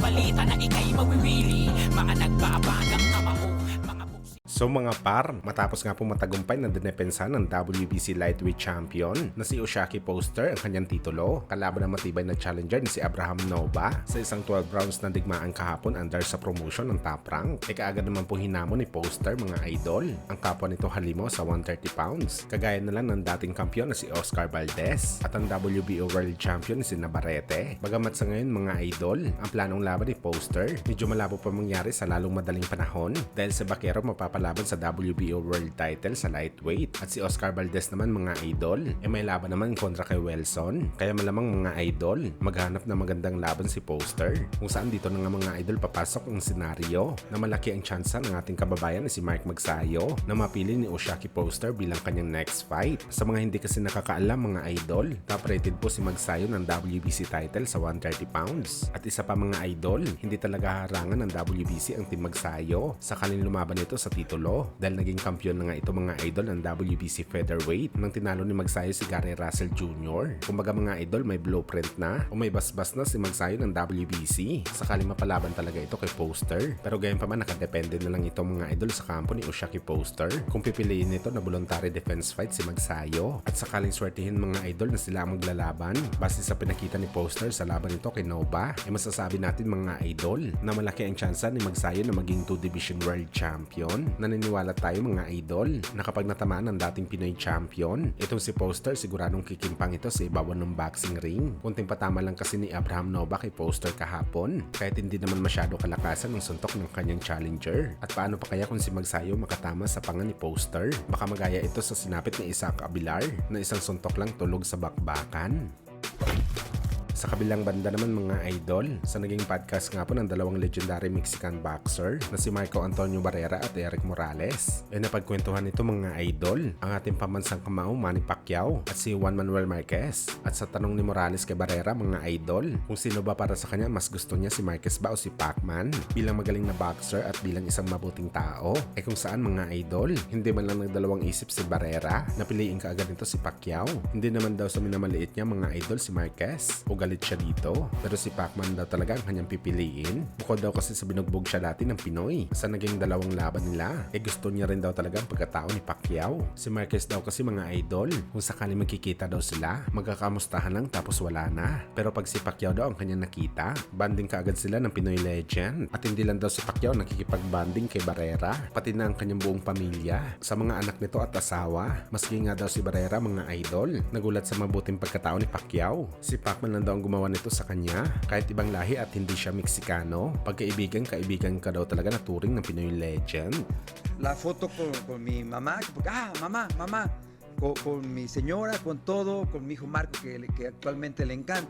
balita na ika'y mawiwili. Mga nagbabagang kamao, mga buksi. So mga par, matapos nga po matagumpay na dinepensa ng WBC Lightweight Champion na si Oshaki Poster ang kanyang titulo, kalaban ng matibay na challenger ni si Abraham Nova sa isang 12 rounds na digmaan kahapon under sa promotion ng Top Rank. Kaagad naman po hinamon ni Poster mga idol ang kapwa nito halimo sa 130 pounds, kagaya na lang ng dating kampiyon na si Oscar Valdez at ang WBO World Champion ni si Navarrete. Bagamat sa ngayon mga idol, ang planong laban ni Poster medyo malabo pa mangyari sa lalong madaling panahon dahil si Bakero mapapalaban sa WBO World Title sa lightweight at si Oscar Valdez naman mga idol may laban naman kontra kay Wilson, kaya malamang mga idol maghanap na magandang laban si Poster, kung saan dito na nga mga idol papasok ang senaryo na malaki ang tsansa ng ating kababayan na si Mike Magsayo na mapili ni Oshaki Poster bilang kanyang next fight. Sa mga hindi kasi nakakaalam mga idol, top rated po si Magsayo ng WBC title sa 130 pounds at isa pa mga idol, hindi talaga harangan ng WBC ang Team Magsayo sakaling lumaban ito sa titulo dahil naging kampiyon na nga ito mga idol ng WBC featherweight nang tinalo ni Magsayo si Gary Russell Jr. Kumbaga mga idol, may blueprint na o may basbas na si Magsayo ng WBC sakaling mapalaban talaga ito kay Poster. Pero gayon pa man, nakadepende na lang ito mga idol sa kampo ni Oshaki Poster kung pipiliin nito na voluntary defense fight si Magsayo at sakaling swertihin mga idol na sila ang maglalaban base sa pinakita ni Poster sa laban nito kay Nova, masasabi natin mga idol na malaki ang tsansa ni Magsayo na maging 2 division world champion. Naniniwala tayo mga idol na kapag natamaan ng dating Pinoy champion, itong si Poster siguradong kikimpang ito sa ibabaw ng boxing ring. Kunting patama lang kasi ni Abraham Nova kay Poster kahapon kahit hindi naman masyado kalakasan ng suntok ng kanyang challenger. At paano pa kaya kung si Magsayo makatama sa panga ni Poster? Baka magaya ito sa sinapit ni Isaac Abilar na isang suntok lang tulog sa bakbakan. Sa kabilang banda naman mga idol, sa naging podcast nga po ng dalawang legendary Mexican boxer na si Marco Antonio Barrera at Eric Morales, napagkwentuhan nito mga idol ang ating pamansang kamao Manny Pacquiao at si Juan Manuel Marquez. At sa tanong ni Morales kay Barrera mga idol kung sino ba para sa kanya, mas gusto niya si Marquez ba o si Pacman bilang magaling na boxer at bilang isang mabuting tao, kung saan mga idol hindi man lang nagdalawang isip si Barrera na piliin kaagad nito si Pacquiao. Hindi naman daw sa minamaliit niya mga idol si Marquez o galit siya dito, pero si Pacman daw talaga ang kanyang pipiliin. Bukod daw kasi sa binugbog siya dati ng Pinoy sa naging dalawang laban nila, gusto niya rin daw talaga ang pagkatao ni Pacquiao. Si Marquez daw kasi mga idol, kung sakali magkikita daw sila, magkakamustahan lang tapos wala na. Pero pag si Pacquiao daw ang kanyang nakita, banding kaagad sila ng Pinoy legend. At hindi lang daw si Pacquiao nakikipag-banding kay Barrera, pati na ang kanyang buong pamilya, sa mga anak nito at asawa. Maski nga daw si Barrera mga idol, nagulat sa mabuting pagkatao ni Pacquiao. Si Pacman lang daw ang gumawa nito sa kanya, kahit ibang lahi at hindi siya Meksikano. Pagkaibigan, kaibigan ka daw talaga na turing ng Pinoy legend. La foto con mi mamá, porque, mamá, con mi señora, con todo, con mi hijo Marco, que actualmente le encanta.